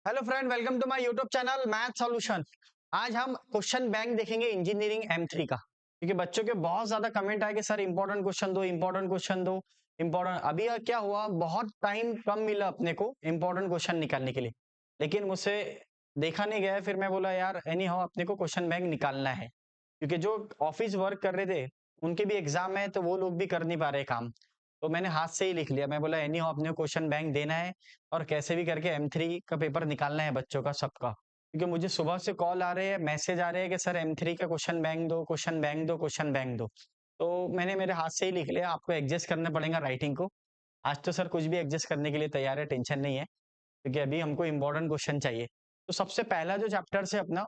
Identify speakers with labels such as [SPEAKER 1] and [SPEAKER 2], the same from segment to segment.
[SPEAKER 1] Hello friend, welcome to my YouTube channel math solution. आज हम question bank देखेंगे engineering M3 का, क्योंकि बच्चों के बहुत ज्यादा कमेंट आए कि सर इंपॉर्टेंट क्वेश्चन दो, इंपॉर्टेंट क्वेश्चन दो, इंपॉर्टेंट। अभी क्या हुआ, बहुत टाइम कम मिला अपने को इंपॉर्टेंट क्वेश्चन निकालने के लिए, लेकिन मुझसे देखा नहीं गया। फिर मैं बोला यार एनी हाउ अपने को क्वेश्चन बैंक निकालना है, क्योंकि जो ऑफिस वर्क कर रहे थे उनके भी एग्जाम है, तो वो लोग भी कर नहीं पा रहे काम। तो मैंने हाथ से ही लिख लिया। मैं बोला एनी हाउ अपने को क्वेश्चन बैंक देना है और कैसे भी करके M3 का पेपर निकालना है बच्चों का, सबका। क्योंकि मुझे सुबह से कॉल आ रहे हैं, मैसेज आ रहे हैं कि सर M3 का क्वेश्चन बैंक दो, क्वेश्चन बैंक दो, क्वेश्चन बैंक दो। तो मैंने मेरे हाथ से ही लिख लिया। आपको एडजस्ट करना पड़ेगा राइटिंग को। आज तो सर कुछ भी एडजस्ट करने के लिए तैयार है, टेंशन नहीं है, क्योंकि अभी हमको इंपॉर्टेंट क्वेश्चन चाहिए। तो सबसे पहला जो चैप्टर से अपना,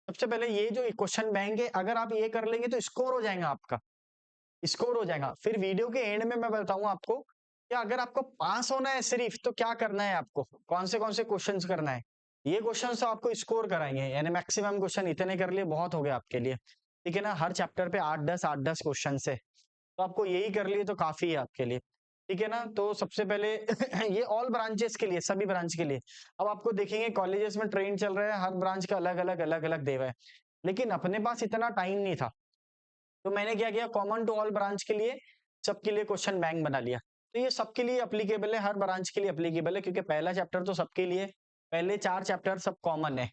[SPEAKER 1] सबसे पहले ये जो क्वेश्चन बैंक है, अगर आप ये कर लेंगे तो स्कोर हो जाएगा आपका, स्कोर हो जाएगा। फिर वीडियो के एंड में मैं बताऊंगा आपको कि अगर आपको पास होना है सिर्फ, तो क्या करना है आपको, कौन से क्वेश्चंस करना है। ये क्वेश्चंस तो आपको स्कोर कराएंगे, यानी मैक्सिमम क्वेश्चन इतने कर लिए बहुत हो गया आपके लिए, ठीक है ना। हर चैप्टर पे 8-10 क्वेश्चन है, तो आपको यही कर लिए तो काफी है आपके लिए, ठीक है ना। तो सबसे पहले ये ऑल ब्रांचेस के लिए, सभी ब्रांच के लिए। अब आपको देखेंगे कॉलेजेस में ट्रेंड चल रहा है, हर ब्रांच का अलग अलग दे रहा है, लेकिन अपने पास इतना टाइम नहीं था। तो मैंने क्या किया, कॉमन टू ऑल ब्रांच के लिए सबके लिए क्वेश्चन बैंक बना लिया। तो ये सबके लिए अप्लीकेबल है, हर ब्रांच के लिए अप्लीकेबल है, क्योंकि पहला चैप्टर तो सबके लिए, पहले 4 चैप्टर सब कॉमन है,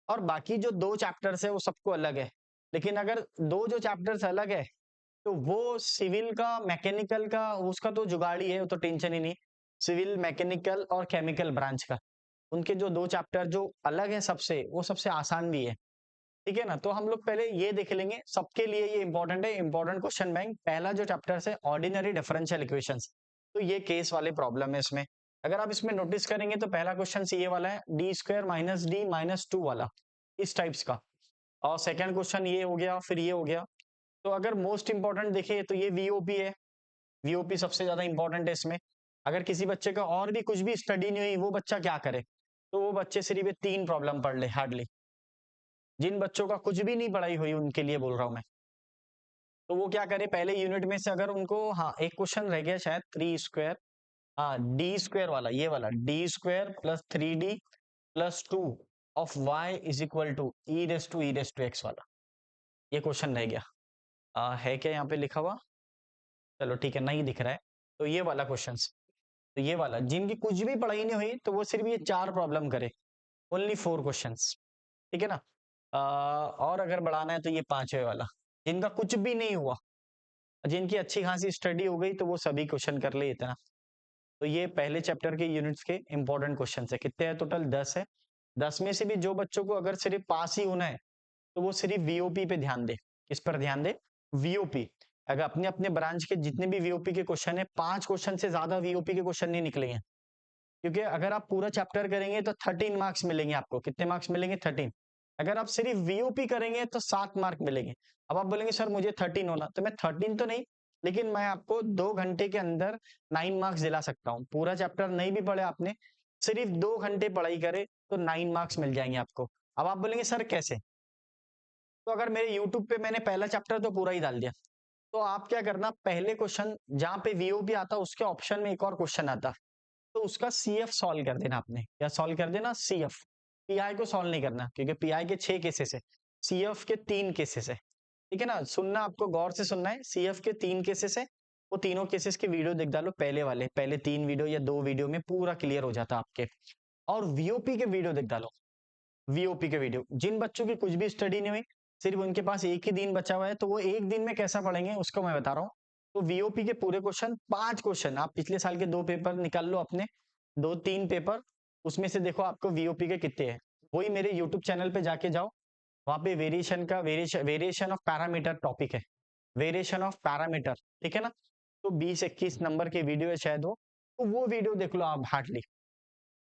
[SPEAKER 1] और बाकी जो 2 चैप्टर्स है वो सबको अलग है। लेकिन अगर 2 जो चैप्टर्स अलग है, तो वो सिविल का, मैकेनिकल का, उसका तो जुगाड़ी है, वो तो टेंशन ही नहीं। सिविल, मैकेनिकल और केमिकल ब्रांच का, उनके जो 2 चैप्टर जो अलग है सबसे, वो सबसे आसान भी है, ठीक है ना। तो हम लोग पहले ये देख लेंगे, सबके लिए ये इंपॉर्टेंट है, इंपॉर्टेंट क्वेश्चन बैंक। पहला जो चैप्टर है ऑर्डिनरी डिफरेंशियल इक्वेशंस, तो ये केस वाले प्रॉब्लम है इसमें। अगर आप इसमें नोटिस करेंगे तो पहला क्वेश्चन ये वाला है, D square minus D minus two वाला, इस टाइप्स का। और सेकंड क्वेश्चन ये हो गया, फिर ये हो गया। तो अगर मोस्ट इंपॉर्टेंट देखे तो ये वीओपी है, वीओपी सबसे ज्यादा इंपॉर्टेंट है इसमें। अगर किसी बच्चे का और भी कुछ भी स्टडी नहीं हुई, वो बच्चा क्या करे, तो वो बच्चे सिर्फ ये 3 प्रॉब्लम पढ़ ले हार्डली। जिन बच्चों का कुछ भी नहीं पढ़ाई हुई उनके लिए बोल रहा हूं मैं। तो वो क्या करे, पहले यूनिट में से अगर उनको, हाँ एक क्वेश्चन रह गया शायद, 3 स्क्वायर, हाँ डी स्क्वायर वाला, ये वाला D square plus 3D plus 2 of Y is equal to E raise to X वाला, ये क्वेश्चन रह गया। है क्या यहाँ पे लिखा हुआ, चलो ठीक है, नहीं दिख रहा है। तो ये वाला क्वेश्चन, तो ये वाला जिनकी कुछ भी पढ़ाई नहीं हुई, तो वो सिर्फ ये 4 प्रॉब्लम करे, ओनली 4 क्वेश्चंस, ठीक है ना। और अगर बढ़ाना है तो ये 5वें वाला, जिनका कुछ भी नहीं हुआ, जिनकी अच्छी खासी स्टडी हो गई, तो वो सभी क्वेश्चन कर ले इतना। तो ये पहले चैप्टर के यूनिट्स के इंपॉर्टेंट क्वेश्चन है। कितने हैं टोटल, 10 है। 10 में से भी जो बच्चों को अगर सिर्फ पास ही होना है, तो वो सिर्फ वीओपी पे ध्यान दे। किस पर ध्यान दे, वीओपी। अगर अपने अपने ब्रांच के जितने भी वीओपी के क्वेश्चन है, 5 क्वेश्चन से ज्यादा वीओपी के क्वेश्चन नहीं निकलेंगे, क्योंकि अगर आप पूरा चैप्टर करेंगे तो 13 मार्क्स मिलेंगे आपको। कितने मार्क्स मिलेंगे, 13। अगर आप सिर्फ वीओपी करेंगे तो 7 मार्क मिलेंगे। अब आप बोलेंगे सर मुझे 13 होना, तो मैं 13 तो नहीं, लेकिन मैं आपको 2 घंटे के अंदर 9 मार्क्स दिला सकता हूँ। पूरा चैप्टर नहीं भी पढ़े आपने, सिर्फ 2 घंटे पढ़ाई करे तो 9 मार्क्स मिल जाएंगे आपको। अब आप बोलेंगे सर कैसे, तो अगर मेरे यूट्यूब पे मैंने पहला चैप्टर तो पूरा ही डाल दिया, तो आप क्या करना, पहले क्वेश्चन जहां पे वीओपी आता उसके ऑप्शन में एक और क्वेश्चन आता, तो उसका सीएफ सॉल्व कर देना आपने। क्या सॉल्व कर देना, सीएफ। पीआई को सॉल्व नहीं करना, क्योंकि पीआई के 6 केसेस है, सीएफ के 3 केसेस है, ठीक है ना। सुनना, आपको गौर से सुनना है। सीएफ के 3 केसेस है, वो तीनों केसेस के वीडियो देख डालो, पहले वाले, पहले 3 वीडियो या 2 वीडियो में पूरा क्लियर हो जाता आपके। और वीओपी के वीडियो देख डालो, वीओपी के वीडियो। जिन बच्चों की कुछ भी स्टडी नहीं हुई, सिर्फ उनके पास एक ही दिन बचा हुआ है, तो वो एक दिन में कैसा पढ़ेंगे उसको मैं बता रहा हूँ। तो वीओपी के पूरे क्वेश्चन, 5 क्वेश्चन, आप पिछले साल के 2 पेपर निकाल लो अपने, 2-3 पेपर, उसमें से देखो आपको वीओपी के कितने हैं। वही मेरे यूट्यूब चैनल पे जाके जाओ, वहां पे वेरिएशन का, वेरिएशन ऑफ पैरामीटर टॉपिक है, वेरिएशन ऑफ पैरामीटर, ठीक है ना। तो 20-21 नंबर के वीडियो है शायद वो, तो वो वीडियो देख लो आप हार्डली।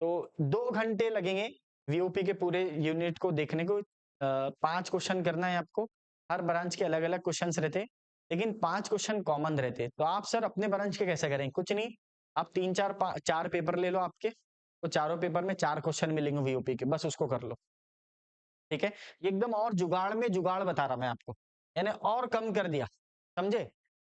[SPEAKER 1] तो 2 घंटे लगेंगे वीओपी के पूरे यूनिट को देखने को। 5 क्वेश्चन करना है आपको, हर ब्रांच के अलग अलग क्वेश्चन रहते, लेकिन 5 क्वेश्चन कॉमन रहते। तो आप सर अपने ब्रांच के कैसे करें, कुछ नहीं, आप 3-4 पेपर ले लो आपके, तो चारों पेपर में 4 क्वेश्चन मिलेंगे वीओपी के, बस उसको कर लो, ठीक है। ये एकदम और जुगाड़ में जुगाड़ बता रहा मैं आपको, यानी और कम कर दिया, समझे।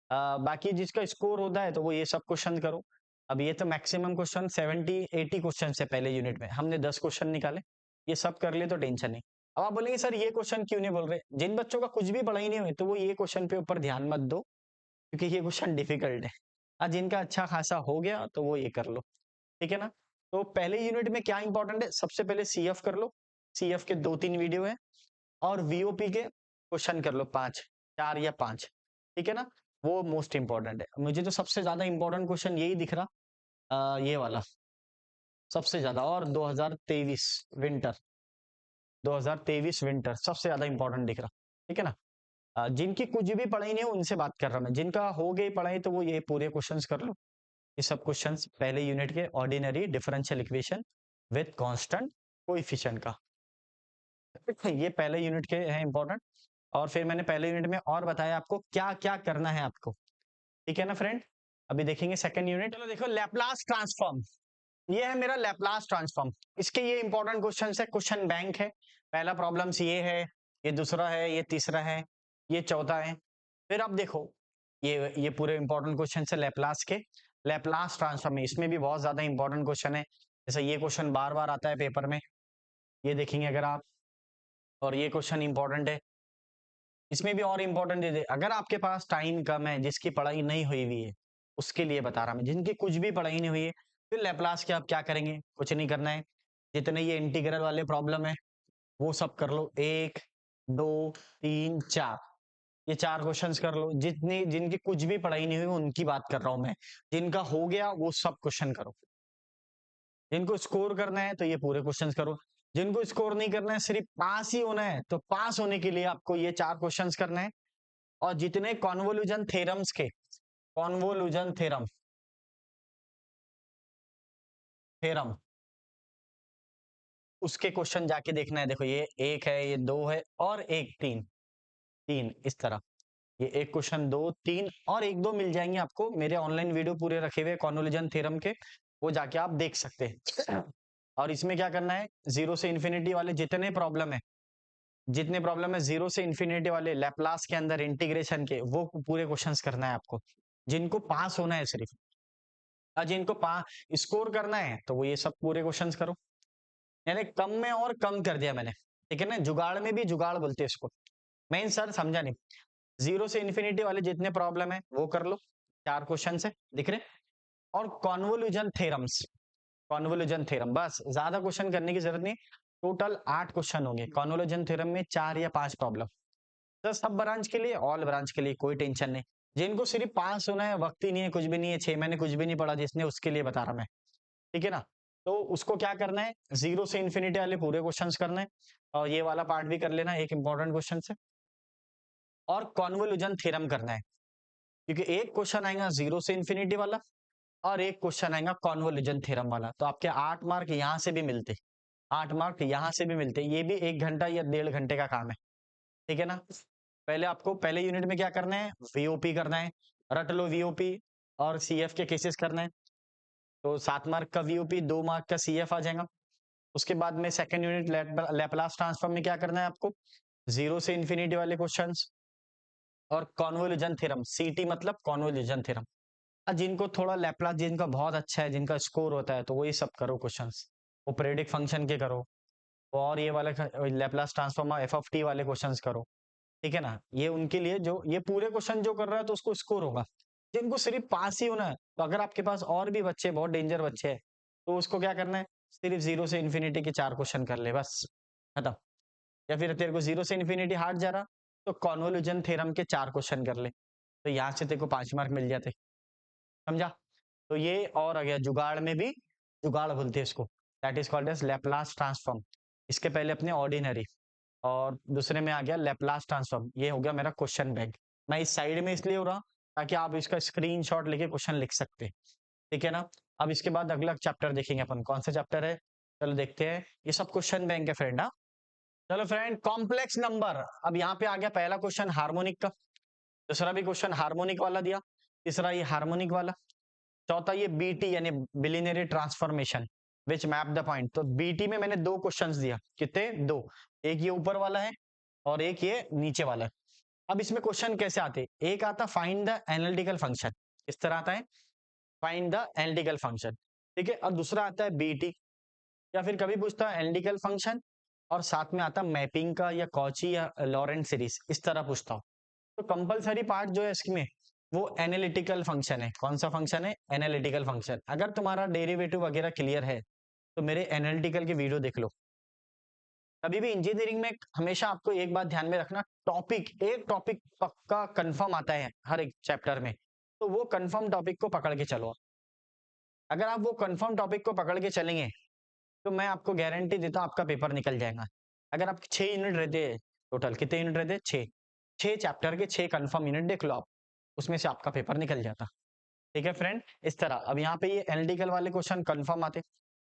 [SPEAKER 1] बाकी जिसका स्कोर होता है तो वो ये सब क्वेश्चन करो, अब ये तो मैक्सिमम क्वेश्चन 70-80 क्वेश्चन से पहले यूनिट में हमने 10 क्वेश्चन निकाले, ये सब कर लिए तो टेंशन नहीं। अब आप बोलेंगे सर ये क्वेश्चन क्यों नहीं बोल रहे? जिन बच्चों का कुछ भी पढ़ाई नहीं हुई तो वो ये क्वेश्चन पे ऊपर ध्यान मत दो, क्योंकि ये क्वेश्चन डिफिकल्ट है। आज जिनका अच्छा खासा हो गया तो वो ये कर लो, ठीक है ना। तो पहले यूनिट में क्या इंपॉर्टेंट है, सबसे पहले सीएफ कर लो, सीएफ के 2-3 वीडियो है, और वीओपी के क्वेश्चन कर लो 4 या 5, ठीक है ना। वो मोस्ट इंपॉर्टेंट है। मुझे तो सबसे ज्यादा इंपॉर्टेंट क्वेश्चन यही दिख रहा, ये वाला सबसे ज्यादा, और 2023 विंटर, 2023 विंटर सबसे ज्यादा इंपॉर्टेंट दिख रहा, ठीक है ना। जिनकी कुछ भी पढ़ाई नहीं है उनसे बात कर रहा मैं, जिनका हो गई पढ़ाई तो वो ये पूरे क्वेश्चंस कर लो। ये सब क्वेश्चंस पहले यूनिट के ordinary differential equation with constant coefficient का, ये पहले यूनिट के हैं इंपॉर्टेंट। और फिर मैंने पहले यूनिट में और बताया आपको क्या क्या करना है आपको, ठीक है ना फ्रेंड। अभी देखेंगे सेकंड यूनिट। चलो देखो, लैपलास ट्रांसफॉर्म, ये है मेरा लैपलास ट्रांसफॉर्म। इसके ये इंपॉर्टेंट क्वेश्चन है, क्वेश्चन बैंक है। पहला प्रॉब्लम्स ये है, ये दूसरा है, ये तीसरा है, ये चौथा है। फिर अब देखो, ये पूरे इंपॉर्टेंट क्वेश्चन है लैपलास के। लैपलास ट्रांसफॉर्म है, इसमें भी बहुत ज्यादा इंपॉर्टेंट क्वेश्चन है। जैसे ये क्वेश्चन बार बार आता है पेपर में, ये देखेंगे अगर आप, और ये क्वेश्चन इंपॉर्टेंट है। इसमें भी और इंपॉर्टेंट दे दे, अगर आपके पास टाइम कम है, जिसकी पढ़ाई नहीं हुई हुई है, उसके लिए बता रहा मैं। जिनकी कुछ भी पढ़ाई नहीं हुई है, फिर लैपलास के आप क्या करेंगे, कुछ नहीं करना है। जितने ये इंटीग्रल वाले प्रॉब्लम है वो सब कर लो, 1 2 3 4, ये 4 क्वेश्चंस कर लो। जितनी जिनकी कुछ भी पढ़ाई नहीं हुई उनकी बात कर रहा हूं मैं, जिनका हो गया वो सब क्वेश्चन करो। जिनको स्कोर करना है तो ये पूरे क्वेश्चन करो। जिनको स्कोर नहीं करना है, सिर्फ पास ही होना है, तो पास होने के लिए आपको ये 4 क्वेश्चंस करना है। और जितने कॉन्वोल्यूशन थ्योरम्स के, कॉन्वोल्यूशन थ्योरम थ्योरम उसके क्वेश्चन जाके देखना है। देखो, ये 1 है, ये 2 है, और एक 3, 3 इस तरह। ये एक क्वेश्चन, 2 3 और 1 2 मिल जाएंगे आपको, मेरे ऑनलाइन वीडियो पूरे रखे हुए कॉन्वोल्यूशन थ्योरम के, वो जाके आप देख सकते हैं। और इसमें क्या करना है, जीरो से इन्फिनिटी वाले जितने प्रॉब्लम है, जितने प्रॉब्लम है जीरो से इन्फिनिटी वाले लैपलास के अंदर इंटीग्रेशन के, वो पूरे क्वेश्चंस करना है आपको। जिनको पास होना है सिर्फ, और जिनको स्कोर करना है तो वो ये सब पूरे क्वेश्चंस करो। यानी कम में और कम कर दिया मैंने, ठीक है ना। जुगाड़ में भी जुगाड़ बोलते हैं इसको। मेन सर समझा नहीं, जीरो से इन्फिनिटी वाले जितने प्रॉब्लम है वो कर लो, 4 क्वेश्चन है दिख रहे। और कॉन्वोल्यूशन थ्योरम्स, कॉन्वोल्यूशन थ्योरम, बस ज्यादा क्वेश्चन करने की जरूरत नहीं। टोटल 8 क्वेश्चन होंगे कॉन्वोल्यूशन थ्योरम में, 4 या 5 प्रॉब्लम। तो सब ब्रांच के लिए, ऑल ब्रांच के लिए कोई टेंशन नहीं। जिनको सिर्फ पास होना है, वक्त ही नहीं है, कुछ भी नहीं है, 6 महीने कुछ भी नहीं पढ़ा जिसने, उसके लिए बता रहा मैं, ठीक है ना। तो उसको क्या करना है, जीरो से इन्फिनिटी वाले पूरे क्वेश्चंस करना है, और ये वाला पार्ट भी कर लेना, एक इंपॉर्टेंट क्वेश्चन है। और कॉन्वोल्यूशन थ्योरम करना है, क्योंकि एक क्वेश्चन आएगा जीरो से इन्फिनिटी वाला, और एक क्वेश्चन आएगा कॉन्वोल्यूशन थ्योरम वाला। तो आपके 8 मार्क यहाँ से भी मिलते, 8 मार्क यहाँ से भी मिलते। ये भी 1 घंटा या 1.5 घंटे का काम है, ठीक है ना। पहले आपको पहले यूनिट में क्या करना है, वीओपी करना है, रट लो वीओपी, और सीएफ के केसेस करना है। तो 7 मार्क का वीओपी, 2 मार्क का सीएफ आ जाएगा। उसके बाद में सेकंड यूनिट लैपलास ट्रांसफॉर्म में क्या करना है आपको, जीरो से इन्फिनिटी वाले क्वेश्चंस, और कॉन्वोल्यूशन थ्योरम, सीटी मतलब कॉन्वोल्यूशन थ्योरम। जिनको थोड़ा लैपलास, जिनका बहुत अच्छा है, जिनका स्कोर होता है, तो वही सब करो क्वेश्चंस। वो प्रेडिक्ट फंक्शन के करो, और ये वाले Laplace transform F of T वाले क्वेश्चंस करो, ठीक है ना। ये उनके लिए जो ये पूरे क्वेश्चन जो कर रहा है तो उसको स्कोर होगा। जिनको सिर्फ पास ही होना है, तो अगर आपके पास और भी बच्चे, बहुत डेंजर बच्चे हैं, तो उसको क्या करना है, सिर्फ जीरो से इन्फिनिटी के 4 क्वेश्चन कर ले, बस खत्म। या फिर तेरे को जीरो से इन्फिनिटी हार्ड जा रहा, तो कॉन्वोल्यूशन थ्योरम के 4 क्वेश्चन कर ले, तो यहाँ से तेरे को 5 मार्क मिल जाते, समझा। तो ये और आ गया जुगाड़ में भी, जुगाड़ बोलते हैं इसको, that is called as Laplace transform. इसके पहले अपने ऑर्डिनरी, और दूसरे में आ गया लैपलास ट्रांसफॉर्म। ये हो गया मेरा क्वेश्चन बैंक। मैं इस साइड में इसलिए हो रहा ताकि आप इसका स्क्रीनशॉट लेके क्वेश्चन लिख सकते, ठीक है ना। अब इसके बाद अगला चैप्टर देखेंगे अपन, कौन सा चैप्टर है, चलो देखते हैं। ये सब क्वेश्चन बैंक है फ्रेंड। हाँ चलो फ्रेंड, कॉम्प्लेक्स नंबर। अब यहाँ पे आ गया पहला क्वेश्चन हार्मोनिक का, दूसरा भी क्वेश्चन हार्मोनिक वाला दिया, तीसरा ये हार्मोनिक वाला, चौथा ये बीटी यानी bilinear transformation which map the point. तो बीटी में मैंने 2 क्वेश्चंस दिया, कितने, 2, एक ये ऊपर वाला है और एक ये नीचे वाला है। अब इसमें क्वेश्चन कैसे आते, एक आता फाइंड द एनालिटिकल फंक्शन, इस तरह आता है, फाइंड द एनालिटिकल फंक्शन, ठीक है। और दूसरा आता है बीटी, या फिर कभी पूछता है एनालिटिकल फंक्शन और साथ में आता मैपिंग का या कॉची या लॉरेंट सीरीज, इस तरह पूछता हूँ। तो कंपलसरी पार्ट जो है इसमें वो एनालिटिकल फंक्शन है। कौन सा फंक्शन है? Analytical function. अगर तुम्हारा डेरिवेटिव वगैरह क्लियर है तो मेरे एनालिटिकल की वीडियो देख लो। कभी भी इंजीनियरिंग में हमेशा आपको एक बात ध्यान में रखना, एक टॉपिक पक्का कंफर्म आता है हर एक चैप्टर में, तो वो कंफर्म टॉपिक को पकड़ के चलो। अगर आप वो कंफर्म टॉपिक को पकड़ के चलेंगे तो मैं आपको गारंटी देता हूँ आपका पेपर निकल जाएगा। अगर आप 6 यूनिट रहते हैं, टोटल कितने यूनिट रहते हैं? 6 चैप्टर के 6 कंफर्म यूनिट देख लो आप, उसमें से आपका पेपर निकल जाता। ठीक है फ्रेंड, इस तरह। अब यहाँ पे ये एनालिटिकल वाले क्वेश्चन कंफर्म आते,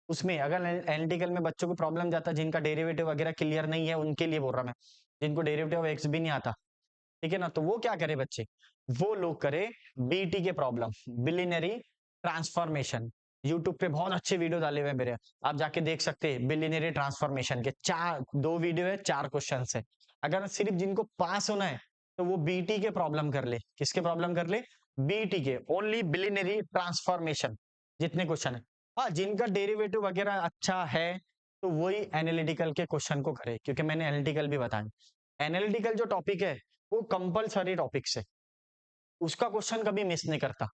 [SPEAKER 1] उसमें अगर एनालिटिकल में बच्चों को प्रॉब्लम जाता, जिनका डेरिवेटिव वगैरह क्लियर नहीं है उनके लिए बोल रहा मैं, जिनको डेरिवेटिव एक्स भी नहीं आता, ठीक है ना, तो वो क्या करे बच्चे, वो लोग करे बीटी के प्रॉब्लम, बिलिनरी ट्रांसफॉर्मेशन। यूट्यूब पे बहुत अच्छे वीडियो डाले हुए हैं मेरे, आप जाके देख सकते हैं। बिलिनरी ट्रांसफॉर्मेशन के 2 वीडियो है, 4 क्वेश्चन है। अगर सिर्फ जिनको पास होना है तो वो बीटी के प्रॉब्लम कर ले। किसके प्रॉब्लम कर ले? बीटी के, ओनली बिलिनरी ट्रांसफॉर्मेशन जितने क्वेश्चन है। हाँ, जिनका डेरिवेटिव वगैरह अच्छा है तो वही एनालिटिकल के क्वेश्चन को करे, क्योंकि मैंने एनालिटिकल भी बताया। एनालिटिकल जो टॉपिक है वो कंपलसरी टॉपिक से, उसका क्वेश्चन कभी मिस नहीं करता।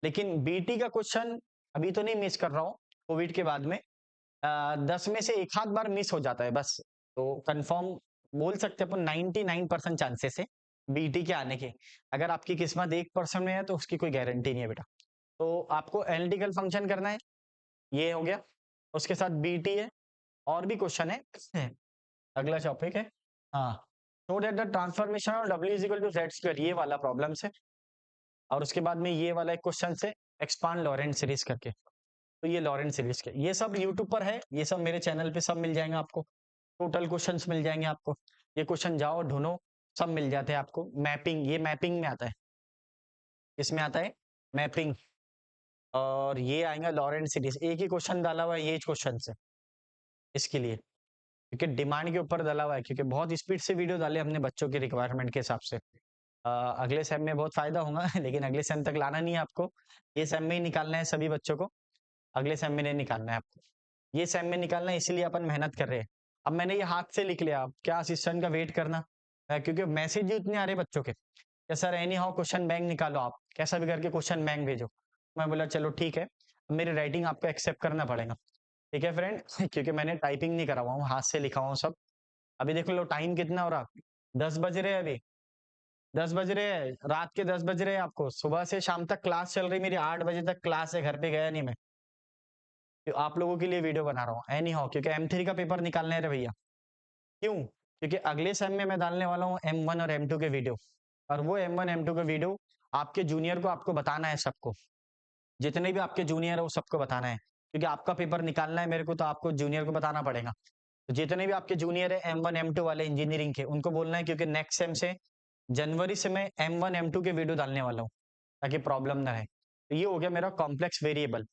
[SPEAKER 1] लेकिन बीटी का क्वेश्चन अभी तो नहीं मिस कर रहा हूँ, कोविड के बाद में 10 में से एक आध बार मिस हो जाता है बस। तो कंफर्म बोल सकते हैं अपन 99% चांसेस है बीटी के आने के। अगर आपकी किस्मत 1% में है तो उसकी कोई गारंटी नहीं है बेटा। तो आपको एनालिटिकल फंक्शन करना है, ये हो गया। उसके साथ बीटी है, और भी क्वेश्चन है। अगला टॉपिक है, हाँ, show that the transformation of W is equal to Z square, ये वाला प्रॉब्लम है। और उसके बाद में ये वाला एक क्वेश्चन से एक्सपांड लॉरेंट सीरीज करके, तो ये लॉरेंट सीरीज के ये सब यूट्यूब पर है, ये सब मेरे चैनल पे सब मिल जाएंगे आपको। टोटल क्वेश्चंस मिल जाएंगे आपको, ये क्वेश्चन जाओ ढूंढो, सब मिल जाते हैं आपको। मैपिंग, ये मैपिंग में आता है, इसमें आता है मैपिंग। और ये आएगा लॉरेंट सीरीज, एक ही क्वेश्चन डाला हुआ है ये क्वेश्चन से, इसके लिए, क्योंकि डिमांड के ऊपर डाला हुआ है, क्योंकि बहुत स्पीड से वीडियो डाले हमने बच्चों की रिक्वायरमेंट के हिसाब से। अगले सेम में बहुत फायदा होगा लेकिन अगले सेम तक लाना नहीं है आपको, ये सेम में ही निकालना है सभी बच्चों को, अगले सेम में नहीं निकालना है आपको, ये सेम में निकालना है, इसीलिए अपन मेहनत कर रहे हैं। अब मैंने ये हाथ से लिख लिया, अब क्या असिस्टेंट का वेट करना, क्योंकि मैसेज ही उतने आ रहे बच्चों के, क्या sir any how question bank निकालो, आप कैसा भी करके क्वेश्चन बैंक भेजो। मैं बोला चलो ठीक है, मेरी राइटिंग आपको एक्सेप्ट करना पड़ेगा, ठीक है फ्रेंड क्योंकि मैंने टाइपिंग नहीं करा हुआ हूँ, हाथ से लिखा हुआ हूँ सब। अभी देख लो टाइम कितना हो रहा, 10 बज रहे हैं अभी, 10 बज रहे हैं, रात के 10 बज रहे हैं आपको। सुबह से शाम तक क्लास चल रही मेरी, 8 बजे तक क्लास है, घर पे गया नहीं मैं, तो आप लोगों के लिए वीडियो बना रहा हूँ एनी हाउ, क्योंकि M3 का पेपर निकालने रहे भैया। क्यों? क्योंकि अगले सेम में मैं डालने वाला हूँ M1 और M2 के वीडियो, और वो M1 M2 के वीडियो आपके जूनियर को आपको बताना है, सबको, जितने भी आपके जूनियर है वो सबको बताना है, क्योंकि आपका पेपर निकालना है मेरे को, तो आपको जूनियर को बताना पड़ेगा। तो जितने भी आपके जूनियर है M1 M2 वाले इंजीनियरिंग के, उनको बोलना है, क्योंकि नेक्स्ट सेम से जनवरी से मैं M1 M2 के वीडियो डालने वाला हूँ, ताकि प्रॉब्लम ना रहे। तो ये हो गया मेरा कॉम्प्लेक्स वेरिएबल।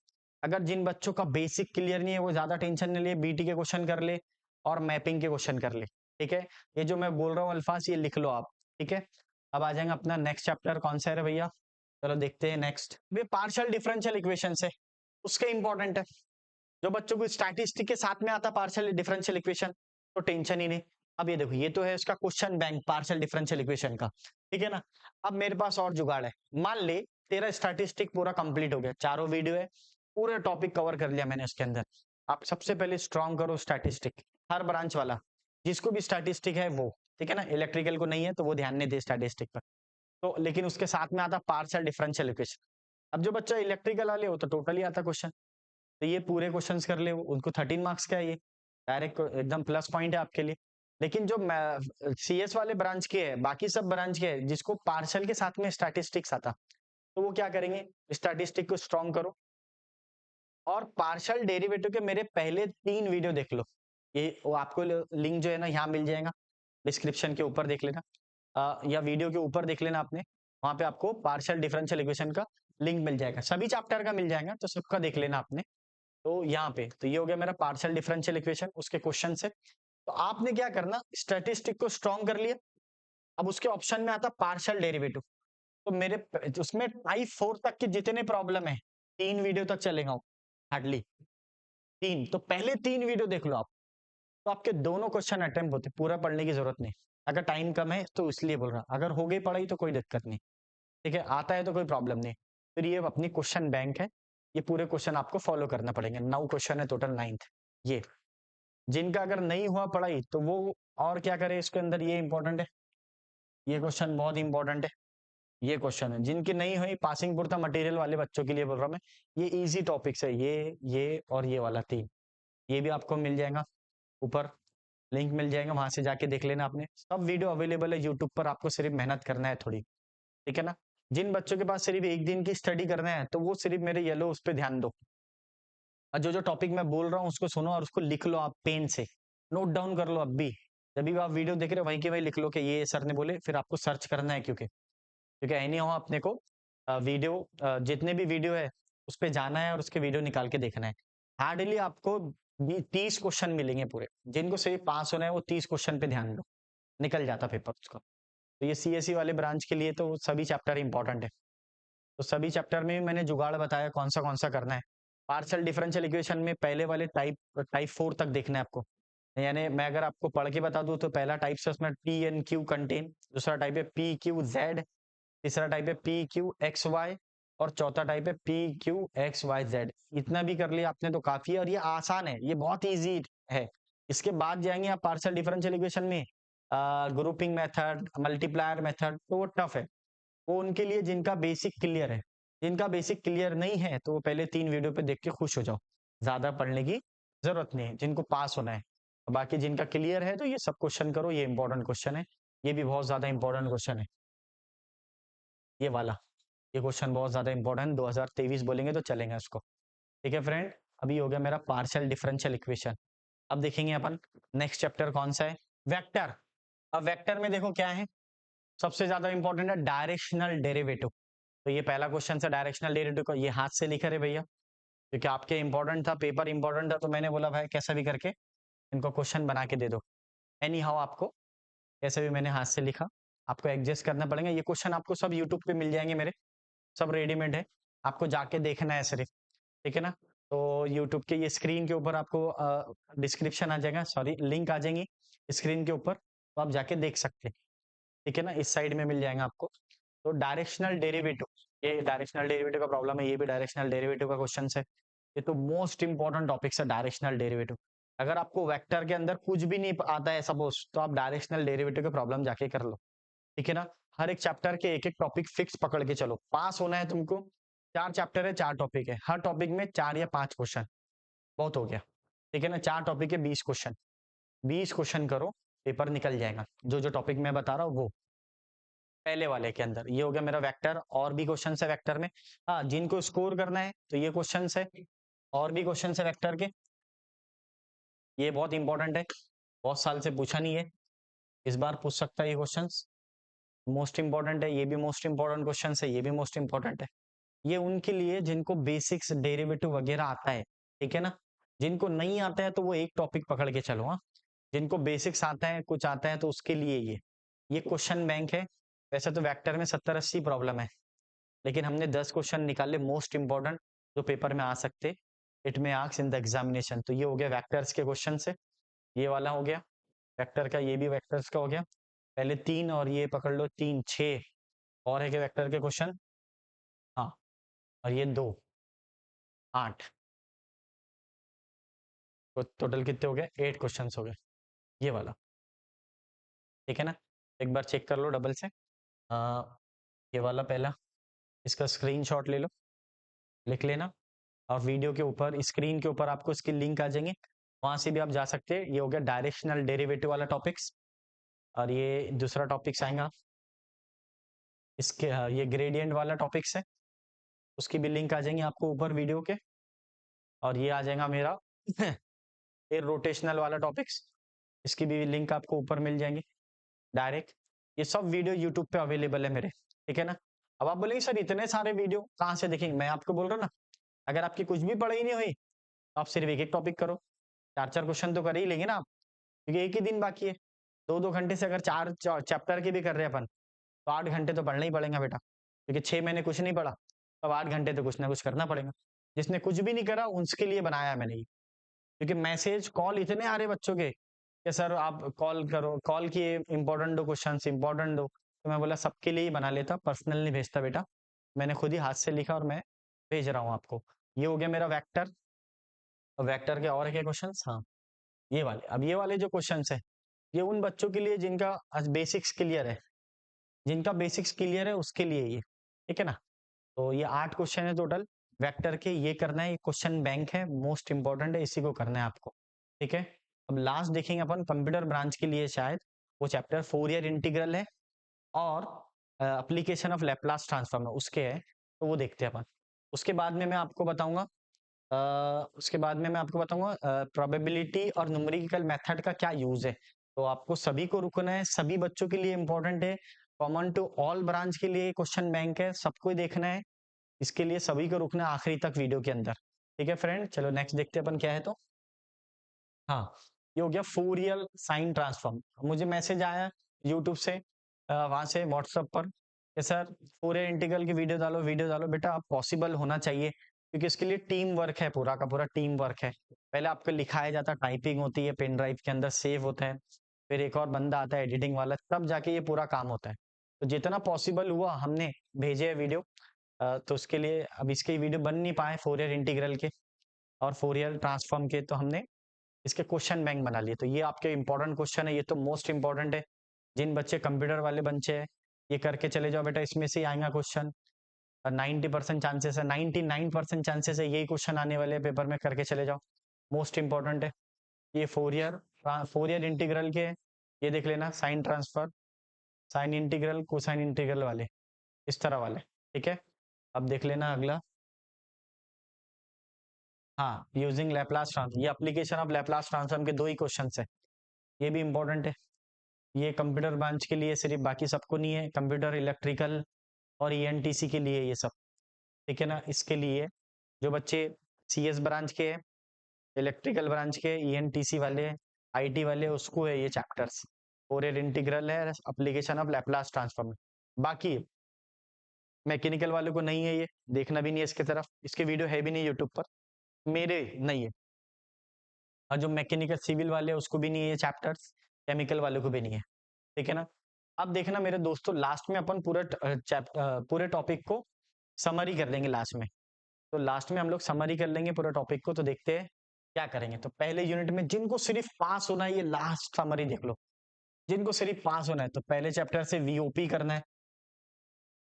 [SPEAKER 1] अगर जिन बच्चों का बेसिक क्लियर नहीं है वो ज्यादा टेंशन नहीं लिए, बीटी के क्वेश्चन कर ले और मैपिंग के क्वेश्चन कर ले, ठीक है। ये जो मैं बोल रहा हूँ अल्फाज, ये लिख लो आप, ठीक है। अब आ जाएंगे अपना नेक्स्ट चैप्टर, कौन सा है भैया, चलो देखते हैं नेक्स्ट। ये पार्शियल डिफरेंशियल इक्वेशन है, उसके इंपॉर्टेंट है। जो बच्चों को स्टैटिस्टिक के साथ में आता पार्शियल डिफरेंशियल इक्वेशन, तो टेंशन ही नहीं। अब ये देखो, ये तो है इसका question bank partial differential equation का, ठीक है ना। अब मेरे पास और जुगाड़ है, मान ले तेरा स्टैटिस्टिक पूरा कंप्लीट हो गया, चारों वीडियो है, पूरे टॉपिक कवर कर लिया मैंने इसके अंदर। आप सबसे पहले स्ट्रॉन्ग करो स्टैटिस्टिक, हर ब्रांच वाला, जिसको भी स्टैटिस्टिक है वो, ठीक है ना। इलेक्ट्रिकल को नहीं है तो वो ध्यान नहीं दे स्टैटिस्टिक पर, तो लेकिन उसके साथ में आता पार्शियल डिफरेंशियल इक्वेशन। अब जो बच्चा इलेक्ट्रिकल वाले हो तो टोटली आता क्वेश्चन, तो ये पूरे क्वेश्चंस कर ले, उनको 13 मार्क्स का है, ये डायरेक्ट एकदम प्लस पॉइंट है आपके लिए। लेकिन जो CS वाले ब्रांच के है, बाकी सब ब्रांच के है, जिसको पार्शियल के साथ में स्टैटिस्टिक्स आता, तो वो क्या करेंगे, स्टैटिस्टिक को स्ट्रॉन्ग करो और पार्शियल डेरिवेटिव के मेरे पहले 3 वीडियो देख लो। ये वो आपको लिंक जो है ना यहाँ मिल जाएगा, डिस्क्रिप्शन के ऊपर देख लेना, या वीडियो के ऊपर देख लेना आपने, वहां पे आपको पार्शियल डिफरेंशियल इक्वेशन का लिंक मिल जाएगा, सभी चैप्टर का मिल जाएगा, तो सबका देख लेना आपने। तो यहाँ पे तो ये हो गया मेरा पार्शियल डिफरेंशियल इक्वेशन, उसके क्वेश्चन से। तो आपने क्या करना, स्टैटिस्टिक को स्ट्रॉन्ग कर लिया। अब उसके ऑप्शन में आता पार्शियल डेरिवेटिव, तो मेरे उसमें टाइप 4 तक के जितने प्रॉब्लम है, 3 वीडियो तक चलेगा हार्डली 3, तो पहले 3 वीडियो देख लो आप, तो आपके दोनों क्वेश्चन अटेम्प्ट होते, पूरा पढ़ने की जरूरत नहीं। अगर टाइम कम है तो इसलिए बोल रहा, अगर हो गई पढ़ाई तो कोई दिक्कत नहीं, ठीक है, आता है तो कोई प्रॉब्लम नहीं। फिर ये अपनी क्वेश्चन बैंक है, ये पूरे क्वेश्चन आपको फॉलो करना पड़ेंगे। 9 क्वेश्चन है टोटल, 9th ये। जिनका अगर नहीं हुआ पढ़ाई तो वो और क्या करे इसके अंदर, ये इंपॉर्टेंट है, ये क्वेश्चन बहुत इंपॉर्टेंट है, ये क्वेश्चन है। जिनकी नहीं हुई पासिंग पुरता मटेरियल वाले बच्चों के लिए बोल रहा मैं, ये इजी टॉपिक्स है, ये और ये वाला 3, ये भी आपको मिल जाएगा, ऊपर लिंक मिल जाएगा, वहां से जाके देख लेना। आपने सब वीडियो अवेलेबल है यूट्यूब पर, आपको सिर्फ मेहनत करना है थोड़ी, ठीक है ना। जिन बच्चों के पास सिर्फ एक दिन की स्टडी करना है तो वो सिर्फ मेरे येलो उस पर ध्यान दो, और जो जो टॉपिक मैं बोल रहा हूँ उसको सुनो और उसको लिख लो आप पेन से, नोट डाउन कर लो। अब भी जब भी आप वीडियो देख रहे हो वहीं के वहीं लिख लो कि ये सर ने बोले, फिर आपको सर्च करना है, क्योंकि एनी हो अपने को वीडियो जितने भी वीडियो है उस पर जाना है और उसके वीडियो निकाल के देखना है। हार्डली आपको 30 क्वेश्चन मिलेंगे पूरे, जिनको सिर्फ पास होना है वो 30 क्वेश्चन पे ध्यान दो, निकल जाता पेपर उसका। तो ये सीएससी वाले ब्रांच के लिए तो सभी चैप्टर इंपॉर्टेंट है, तो सभी चैप्टर में मैंने जुगाड़ बताया कौन सा करना है। पार्शियल डिफरेंशियल इक्वेशन में पहले वाले टाइप 4 तक देखना है आपको, यानी मैं अगर आपको पढ़ के बता दूं तो पहला टाइप से उसमें पी एन क्यू कंटेन, दूसरा टाइप है पी क्यू जेड, तीसरा टाइप है पी क्यू एक्स वाई, और चौथा टाइप है P Q X Y Z. इतना भी कर लिया आपने तो काफी है, और ये आसान है, ये बहुत ईजी है। इसके बाद जाएंगे आप पार्शियल डिफरेंशियल इक्वेशन में, ग्रुपिंग मेथड, मल्टीप्लायर मेथड, तो वो टफ है, वो उनके लिए जिनका बेसिक क्लियर है। जिनका बेसिक क्लियर नहीं है तो वो पहले 3 वीडियो पे देख के खुश हो जाओ, ज्यादा पढ़ने की जरूरत नहीं है, जिनको पास होना है। बाकी जिनका क्लियर है तो ये सब क्वेश्चन करो, ये इंपॉर्टेंट क्वेश्चन है, ये भी बहुत ज्यादा इंपॉर्टेंट क्वेश्चन है, ये वाला, ये क्वेश्चन बहुत ज्यादा इंपॉर्टेंट, 2023 बोलेंगे तो चलेंगे उसको, ठीक है फ्रेंड। अभी हो गया मेरा पार्शियल डिफरेंशियल इक्वेशन। अब देखेंगे अपन नेक्स्ट चैप्टर कौन सा है, वेक्टर। अब वेक्टर में देखो क्या है, सबसे ज्यादा इंपॉर्टेंट है डायरेक्शनल डेरिवेटिव। तो ये पहला क्वेश्चन था डायरेक्शनल डेरिवेटिव का, ये हाथ से लिखा रहे भैया, क्योंकि आपके इंपॉर्टेंट था, पेपर इंपॉर्टेंट था, तो मैंने बोला भाई कैसा भी करके इनको क्वेश्चन बना के दे दो। एनी हाउ आपको कैसे भी मैंने हाथ से लिखा, आपको एडजस्ट करना पड़ेगा। ये क्वेश्चन आपको सब यूट्यूब पे मिल जाएंगे मेरे, सब रेडीमेड है, आपको जाके देखना है सिर्फ, ठीक है ना। तो यूट्यूब के ये स्क्रीन के ऊपर आपको डिस्क्रिप्शन आ जाएगा, सॉरी लिंक आ जाएंगी स्क्रीन के ऊपर, तो आप जाके देख सकते हैं, ठीक है ना, इस साइड में मिल जाएगा आपको। तो डायरेक्शनल डेरिवेटिव, ये डायरेक्शनल डेरिवेटिव का प्रॉब्लम है, ये भी डायरेक्शनल डेरिवेटिव का क्वेश्चन है। ये तो मोस्ट इंपॉर्टेंट टॉपिक है डायरेक्शनल डेरिवेटिव। अगर आपको वेक्टर के अंदर कुछ भी नहीं आता है सपोज, तो आप डायरेक्शनल डेरिवेटिव के प्रॉब्लम जाके कर लो, ठीक है ना। हर एक चैप्टर के एक एक टॉपिक फिक्स पकड़ के चलो, पास होना है तुमको। 4 चैप्टर है, 4 टॉपिक है, हर टॉपिक में 4 या 5 क्वेश्चन, बहुत हो गया, ठीक है ना। 4 टॉपिक है, 20 क्वेश्चन, 20 क्वेश्चन करो, पेपर निकल जाएगा। जो जो टॉपिक मैं बता रहा हूँ वो पहले वाले के अंदर, ये हो गया मेरा वेक्टर। और भी क्वेश्चन है वेक्टर में, हाँ जिनको स्कोर करना है तो ये क्वेश्चन है, और भी क्वेश्चन है वेक्टर के, ये बहुत इंपॉर्टेंट है, बहुत साल से पूछा नहीं है, इस बार पूछ सकता है ये क्वेश्चन, मोस्ट इंपॉर्टेंट है। ये भी मोस्ट इंपॉर्टेंट क्वेश्चन है, ये भी मोस्ट इंपॉर्टेंट है। ये उनके लिए जिनको बेसिक्स डेरिवेटिव वगैरह आता है, ठीक है ना। जिनको नहीं आता है तो वो एक टॉपिक पकड़ के चलो, हाँ। जिनको बेसिक्स आता है, कुछ आता है, तो उसके लिए ये क्वेश्चन बैंक है। वैसे तो वेक्टर में 70-80 प्रॉब्लम है, लेकिन हमने 10 क्वेश्चन निकाले मोस्ट इंपॉर्टेंट, जो पेपर में आ सकते, इट में आर्क्स इन द एग्जामिनेशन। तो ये हो गया वेक्टर्स के क्वेश्चन से, ये वाला हो गया वेक्टर का, ये भी वेक्टर्स का हो गया। पहले 3 और ये पकड़ लो 3, 6 और है कि वेक्टर के क्वेश्चन, हाँ, और ये 2, 8, तो टोटल कितने हो गए, 8 क्वेश्चन हो गए, ये वाला, ठीक है ना। एक बार चेक कर लो डबल से, ये वाला पहला, इसका स्क्रीनशॉट ले लो, लिख लेना, और वीडियो के ऊपर स्क्रीन के ऊपर आपको इसकी लिंक आ जाएंगे, वहां से भी आप जा सकते हैं। ये हो गया डायरेक्शनल डेरिवेटिव वाला टॉपिक्स, और ये दूसरा टॉपिक्स आएगा इसके, ये ग्रेडियंट वाला टॉपिक्स है, उसकी भी लिंक आ जाएंगी आपको ऊपर वीडियो के। और ये आ जाएगा मेरा ये रोटेशनल वाला टॉपिक्स, इसकी भी लिंक आपको ऊपर मिल जाएंगी डायरेक्ट। ये सब वीडियो यूट्यूब पे अवेलेबल है मेरे, ठीक है ना। अब आप बोलेंगे सर इतने सारे वीडियो कहाँ से देखेंगे, मैं आपको बोल रहा हूँ ना, अगर आपकी कुछ भी पढ़ाई नहीं हुई तो आप सिर्फ एक एक टॉपिक करो, 4-4 क्वेश्चन तो कर ही लेंगे ना आप, क्योंकि एक ही दिन बाकी है। 2-2 घंटे से अगर 4 चैप्टर के भी कर रहे हैं अपन, तो 8 घंटे तो पढ़ना ही पड़ेगा बेटा, क्योंकि 6 महीने कुछ नहीं पढ़ा, अब 8 घंटे तो कुछ ना कुछ करना पड़ेगा। जिसने कुछ भी नहीं करा उसके लिए बनाया मैंने ये, क्योंकि मैसेज कॉल इतने आ रहे बच्चों के कि सर आप कॉल करो, कॉल किए, इंपॉर्टेंट दो क्वेश्चन, इंपॉर्टेंट दो, तो मैं बोला सबके लिए ही बना लेता, पर्सनल नहीं भेजता बेटा, मैंने खुद ही हाथ से लिखा और मैं भेज रहा हूँ आपको। ये हो गया मेरा वेक्टर। और वेक्टर के और क्या क्वेश्चन, हाँ ये वाले। अब ये वाले जो क्वेश्चन है ये उन बच्चों के लिए जिनका बेसिक्स क्लियर है, जिनका बेसिक्स क्लियर है उसके लिए ये, ठीक है ना। तो ये 8 क्वेश्चन है टोटल वेक्टर के, ये करना है, ये क्वेश्चन बैंक है, मोस्ट इंपॉर्टेंट है, इसी को करना है आपको, ठीक है। अब लास्ट देखेंगे अपन कंप्यूटर ब्रांच के लिए, शायद वो चैप्टर फोरियर इंटीग्रल है और एप्लीकेशन ऑफ लैपलास ट्रांसफॉर्म है, उसके है, तो वो देखते हैं अपन। उसके बाद में मैं आपको बताऊंगा प्रोबेबिलिटी और न्यूमेरिकल मेथड का क्या यूज है। तो आपको सभी को रुकना है, सभी बच्चों के लिए इंपॉर्टेंट है, कॉमन टू ऑल ब्रांच के लिए क्वेश्चन बैंक है, सबको ही देखना है, इसके लिए सभी को रुकना है आखिरी तक वीडियो के अंदर, ठीक है फ्रेंड। चलो नेक्स्ट देखते हैं अपन क्या है। तो हाँ, ये हो गया फोरियर साइन ट्रांसफॉर्म। मुझे मैसेज आया यूट्यूब से, वहां से व्हाट्सएप पर कि सर फोरियर इंटीग्रल की वीडियो डालो, वीडियो डालो। बेटा आप पॉसिबल होना चाहिए, क्योंकि इसके लिए टीम वर्क है, पूरा का पूरा टीम वर्क है। पहले आपको लिखाया जाता है, टाइपिंग होती है, पेन ड्राइव के अंदर सेव होता है, फिर एक और बंदा आता है एडिटिंग वाला, तब जाके ये पूरा काम होता है। तो जितना पॉसिबल हुआ हमने भेजे है वीडियो, तो उसके लिए अब इसके वीडियो बन नहीं पाए फोरियर इंटीग्रल के और फोरियर ट्रांसफॉर्म के, तो हमने इसके क्वेश्चन बैंक बना लिए। तो ये आपके इंपॉर्टेंट क्वेश्चन है, ये तो मोस्ट इंपॉर्टेंट है। जिन बच्चे कंप्यूटर वाले बच्चे हैं ये करके चले जाओ बेटा, इसमें से आएगा क्वेश्चन, 90% चांसेस है, 99% चांसेस है यही क्वेश्चन आने वाले पेपर में, करके चले जाओ, मोस्ट इंपॉर्टेंट है। ये फोरियर इंटीग्रल के, ये देख लेना, sine transfer, sine integral, cosine integral वाले, इस तरह वाले, ठीक है। अब देख लेना अगला, हाँ यूजिंग लैपलास ट्रांसफॉर्म, ये एप्लीकेशन ऑफ लैपलास ट्रांसफॉर्म के 2 ही क्वेश्चन है, ये भी इंपॉर्टेंट है। ये कंप्यूटर ब्रांच के लिए सिर्फ, बाकी सबको नहीं है, कंप्यूटर, इलेक्ट्रिकल और ईएनटीसी के लिए ये सब, ठीक है ना। इसके लिए जो बच्चे सीएस ब्रांच के, इलेक्ट्रिकल ब्रांच के, ईएनटीसी वाले, आईटी वाले, उसको है ये चैप्टर्स। फोरियर इंटीग्रल है, एप्लीकेशन ऑफ लैपलास ट्रांसफॉर्म। बाकी मैकेनिकल वालों को नहीं है, ये देखना भी नहीं है इसके तरफ, इसके वीडियो है भी नहीं यूट्यूब पर, मेरे नहीं है। और जो मैकेनिकल सिविल वाले उसको भी नहीं है चैप्टर्स, केमिकल वालों को भी नहीं है, ठीक है ना। अब देखना मेरे दोस्तों, लास्ट में अपन पूरे टॉपिक को समरी कर लेंगे लास्ट में। तो लास्ट में हम लोग समरी कर लेंगे पूरे टॉपिक को, तो देखते हैं क्या करेंगे। तो पहले यूनिट में जिनको सिर्फ पास होना है, ये लास्ट समरी देख लो, जिनको सिर्फ पास होना है तो पहले चैप्टर से वीओपी करना है,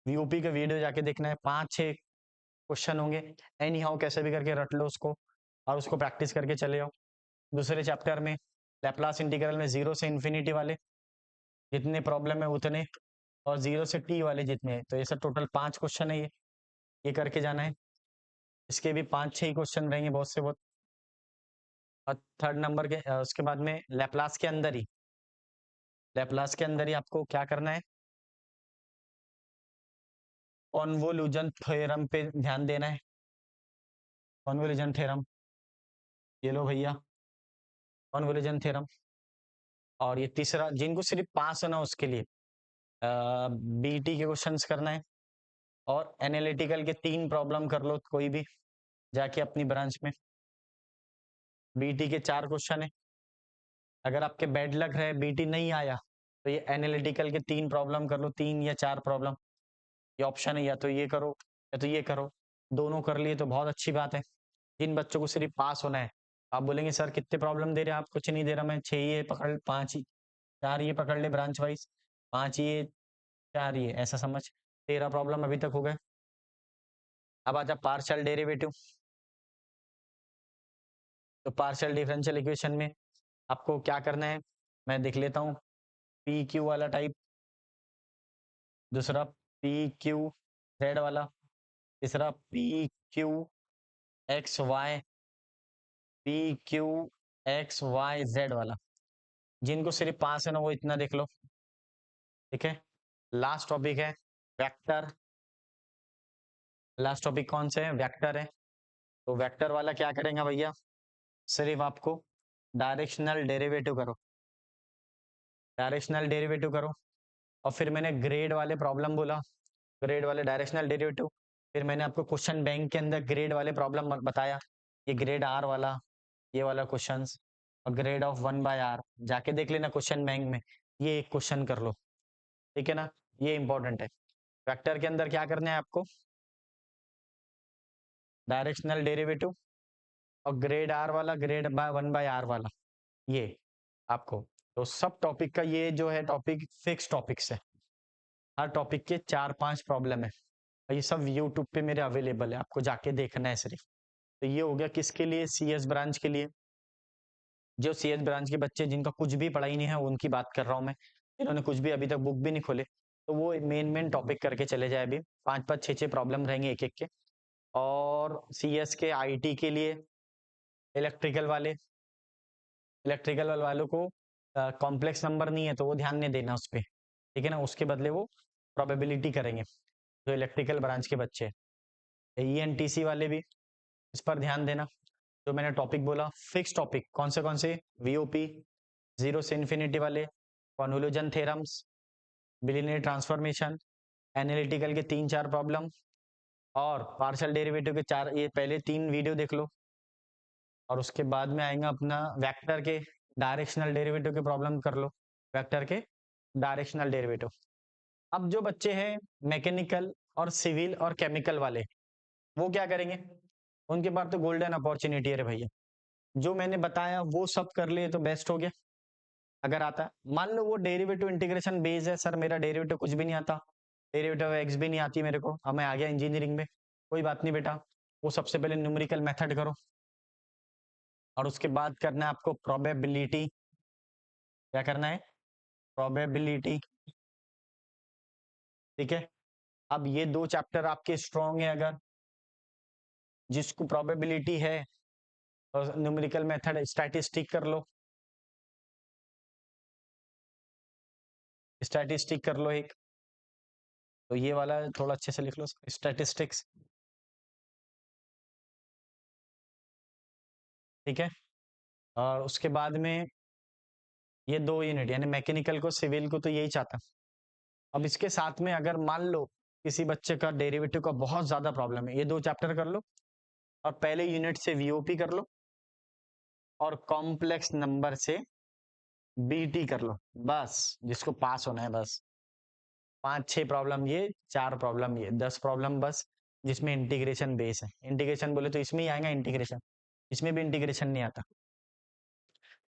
[SPEAKER 1] वीओपी का वीडियो जाके देखना है, 5-6 क्वेश्चन होंगे, एनी हाउ कैसे भी करके रट लो उसको और उसको प्रैक्टिस करके चले जाओ। दूसरे चैप्टर में लैपलास इंटीग्रल में 0 से इन्फिनिटी वाले जितने प्रॉब्लम है उतने, और 0 से टी वाले जितने हैं, तो ये सब टोटल 5 क्वेश्चन है, ये करके जाना है। इसके भी 5-6 ही क्वेश्चन रहेंगे, बहुत से बहुत। और थर्ड नंबर के उसके बाद में लैपलास के अंदर ही, लैपलास के अंदर ही आपको क्या करना है, कॉन्वोल्यूशन थ्योरम पे ध्यान देना है। कॉन्वोल्यूशन थ्योरम, ये लो भैया, कॉन्वोल्यूशन थ्योरम। और ये तीसरा, जिनको सिर्फ पास होना उसके लिए बीटी के क्वेश्चंस करना है, और एनालिटिकल के 3 प्रॉब्लम कर लो कोई भी जाके अपनी ब्रांच में। बीटी के 4 क्वेश्चन है, अगर आपके बैड लक रहे बीटी नहीं आया तो ये एनालिटिकल के 3 प्रॉब्लम कर लो, 3 या 4 प्रॉब्लम, ये ऑप्शन है, या तो ये करो या तो ये करो, दोनों कर लिए तो बहुत अच्छी बात है। जिन बच्चों को सिर्फ पास होना है, आप बोलेंगे सर कितने प्रॉब्लम दे रहे हैं आप, कुछ नहीं दे रहा मैं, 6 ये पकड़, 5 ही, 4 ये पकड़ ले ब्रांच वाइज, 5 ये, 4 ये, ऐसा समझ, 13 प्रॉब्लम अभी तक हो गए। अब आजा पार्शियल डेरिवेटिव। तो पार्शियल डिफरेंशियल इक्वेशन में आपको क्या करना है, मैं देख लेता हूँ। पी क्यू वाला टाइप, दूसरा पी क्यू जेड वाला, तीसरा P Q X Y, P Q X Y Z वाला। जिनको सिर्फ पास है ना वो इतना देख लो, ठीक है। लास्ट टॉपिक है वेक्टर, लास्ट टॉपिक कौन से है, वेक्टर है। तो वेक्टर वाला क्या करेंगे भैया, सिर्फ आपको डायरेक्शनल डेरिवेटिव करो, डायरेक्शनल डेरिवेटिव करो। और फिर मैंने ग्रेड वाले प्रॉब्लम बोला, ग्रेड वाले डायरेक्शनल डेरिवेटिव, फिर मैंने आपको क्वेश्चन बैंक के अंदर ग्रेड वाले प्रॉब्लम बताया, ये ग्रेड आर वाला, ये वाला क्वेश्चंस, और ग्रेड ऑफ 1/r जाके देख लेना क्वेश्चन बैंक में, ये एक क्वेश्चन कर लो, ठीक है ना, ये इंपॉर्टेंट है। वेक्टर के अंदर क्या करना है आपको, डायरेक्शनल डेरिवेटिव, और ग्रेड आर वाला, ग्रेड बाय 1/r वाला, ये आपको, तो सब टॉपिक का ये जो है टॉपिक फिक्स टॉपिक्स है, हर टॉपिक के 4-5 प्रॉब्लम है, और ये सब यूट्यूब पे मेरे अवेलेबल है, आपको जाके देखना है सिर्फ। तो ये हो गया किसके लिए, सीएस ब्रांच के लिए। जो सीएस ब्रांच के बच्चे जिनका कुछ भी पढ़ाई नहीं है उनकी बात कर रहा हूँ मैं, जिन्होंने कुछ भी अभी तक बुक भी नहीं खोले, तो वो मेन टॉपिक करके चले जाए, अभी 5-5 6-6 प्रॉब्लम रहेंगे एक एक के। और सीएस के आईटी के लिए इलेक्ट्रिकल वालों को कॉम्प्लेक्स नंबर नहीं है तो वो ध्यान नहीं देना उस पर, ठीक है ना, उसके बदले वो प्रोबेबिलिटी करेंगे जो इलेक्ट्रिकल ब्रांच के बच्चे हैं। ईएनटीसी वाले भी इस पर ध्यान देना, जो मैंने टॉपिक बोला फिक्स टॉपिक कौन से, वीओपी, जीरो से इन्फिनिटी वाले, convolution theorems, billionaire transformation, analytical के 3-4 प्रॉब्लम, और पार्शियल डेरिवेटिव के 4, ये पहले 3 वीडियो देख लो, और उसके बाद में आएगा अपना वेक्टर के डायरेक्शनल डेरिवेटिव के प्रॉब्लम कर लो, वेक्टर के डायरेक्शनल डेरिवेटिव। अब जो बच्चे हैं मैकेनिकल और सिविल और केमिकल वाले, वो क्या करेंगे, उनके पास तो गोल्डन अपॉर्चुनिटी है रे भैया, जो मैंने बताया वो सब कर लिए तो बेस्ट हो गया। अगर आता है, मान लो वो डेरिवेटिव इंटीग्रेशन बेस है, सर मेरा डेरिवेटिव कुछ भी नहीं आता, डेरिवेटिव एक्स भी नहीं आती मेरे को, अब मैं आ गया इंजीनियरिंग में, कोई बात नहीं बेटा, वो सबसे पहले न्यूमेरिकल मेथड करो, और उसके बाद करना है आपको प्रोबेबिलिटी, क्या करना है, प्रोबेबिलिटी, ठीक है। अब ये 2 चैप्टर आपके स्ट्रॉन्ग है, अगर जिसको प्रोबेबिलिटी है और न्यूमेरिकल मेथड, स्टैटिस्टिक कर लो, स्टैटिस्टिक कर लो एक, तो ये वाला थोड़ा अच्छे से लिख लो, स्टैटिस्टिक्स, ठीक है। और उसके बाद में ये 2 यूनिट यानी मैकेनिकल को सिविल को तो यही चाहता। अब इसके साथ में अगर मान लो किसी बच्चे का डेरिवेटिव का बहुत ज्यादा प्रॉब्लम है, ये 2 चैप्टर कर लो, और पहले यूनिट से वीओपी कर लो, और कॉम्प्लेक्स नंबर से बीटी कर लो, बस जिसको पास होना है, बस 5-6 प्रॉब्लम ये, 4 प्रॉब्लम ये, 10 प्रॉब्लम बस, जिसमें इंटीग्रेशन बेस है। इंटीग्रेशन बोले तो इसमें ही आएगा इंटीग्रेशन, इसमें भी इंटीग्रेशन नहीं आता।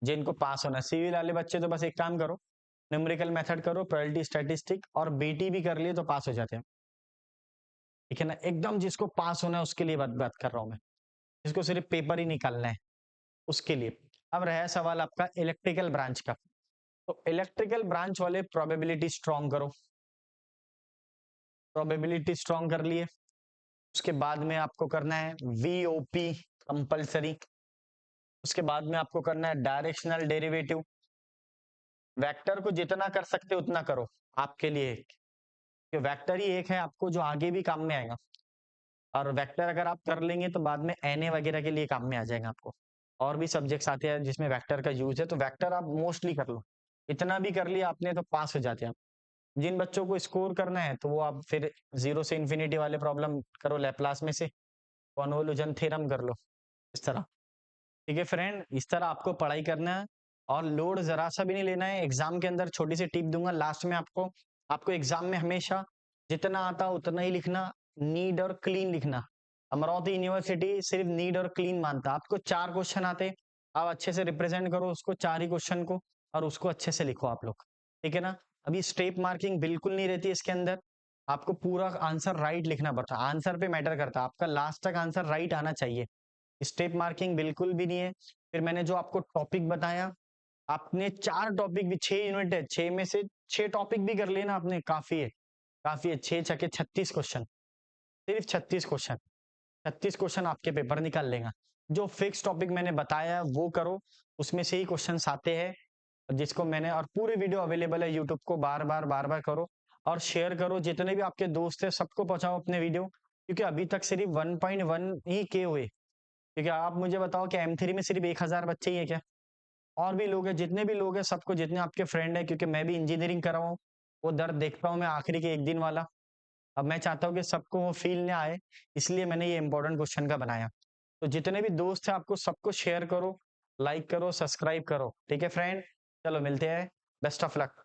[SPEAKER 1] जिनको पास होना है सिविल वाले बच्चे तो बस एक काम करो, न्यूमेरिकल मेथड करो, प्रोबेबिलिटी स्टैटिस्टिक, और बीटी भी कर लिए तो पास हो जाते हैं, ठीक है ना। एकदम जिसको पास होना है उसके लिए बात कर रहा हूं मैं, जिसको सिर्फ पेपर ही निकालना है उसके लिए। अब रहा सवाल आपका इलेक्ट्रिकल ब्रांच का, तो इलेक्ट्रिकल ब्रांच वाले प्रोबेबिलिटी स्ट्रॉन्ग करो, प्रोबेबिलिटी स्ट्रॉन्ग कर लिए, उसके बाद में आपको करना है वीओपी कंपलसरी, उसके बाद में आपको करना है डायरेक्शनल डेरिवेटिव, वेक्टर को जितना कर सकते उतना करो, आपके लिए कि वेक्टर ही एक है आपको जो आगे भी काम में आएगा, और वेक्टर अगर आप कर लेंगे तो बाद में एनए वगैरह के लिए काम में आ जाएगा आपको, और भी सब्जेक्ट्स आते हैं जिसमें वेक्टर का यूज है, तो वेक्टर आप मोस्टली कर लो, इतना भी कर लिया आपने तो पास हो जाते हैं आप। जिन बच्चों को स्कोर करना है तो वो आप फिर जीरो से इन्फिनिटी वाले प्रॉब्लम करो, लैपलास में से कॉन्वोल्यूशन थ्योरम कर लो, इस तरह, ठीक है फ्रेंड। इस तरह आपको पढ़ाई करना है, और लोड जरा सा भी नहीं लेना है। एग्जाम के अंदर छोटी सी टिप दूंगा लास्ट में आपको, आपको एग्जाम में हमेशा जितना आता उतना ही लिखना, नीड और क्लीन लिखना। अमरावती यूनिवर्सिटी सिर्फ नीड और क्लीन मानता, आपको 4 क्वेश्चन आते, आप अच्छे से रिप्रेजेंट करो उसको 4 ही क्वेश्चन को, और उसको अच्छे से लिखो आप लोग, ठीक है ना। अभी स्टेप मार्किंग बिल्कुल नहीं रहती इसके अंदर, आपको पूरा आंसर राइट लिखना पड़ता, आंसर पे मैटर करता, आपका लास्ट तक आंसर राइट आना चाहिए, स्टेप मार्किंग बिल्कुल भी नहीं है। फिर मैंने जो आपको टॉपिक बताया, आपने 4 टॉपिक भी, 6 यूनिट है, 6 में से 6 टॉपिक भी कर लिए ना आपने, काफी है, काफी है। 6 छके 36 क्वेश्चन, सिर्फ 36 क्वेश्चन, 36 क्वेश्चन आपके पेपर निकाल लेगा। जो फिक्स टॉपिक मैंने बताया वो करो, उसमें से ही क्वेश्चन आते हैं, जिसको मैंने, और पूरे वीडियो अवेलेबल है यूट्यूब को, बार बार करो, और शेयर करो, जितने भी आपके दोस्त है सबको पहुंचाओ अपने वीडियो, क्योंकि अभी तक सिर्फ 1.1 ही के हुए। क्योंकि आप मुझे बताओ कि M3 में सिर्फ 1000 बच्चे ही है क्या, और भी लोग हैं, जितने भी लोग हैं सबको, जितने आपके फ्रेंड है, क्योंकि मैं भी इंजीनियरिंग कर रहा हूँ, वो दर्द देखता हूँ मैं आखिरी के एक दिन वाला, अब मैं चाहता हूँ कि सबको वो फील ना आए, इसलिए मैंने ये इंपॉर्टेंट क्वेश्चन का बनाया। तो जितने भी दोस्त हैं आपको सबको शेयर करो, लाइक करो, सब्सक्राइब करो। ठीक है फ्रेंड, चलो मिलते हैं, बेस्ट ऑफ लक।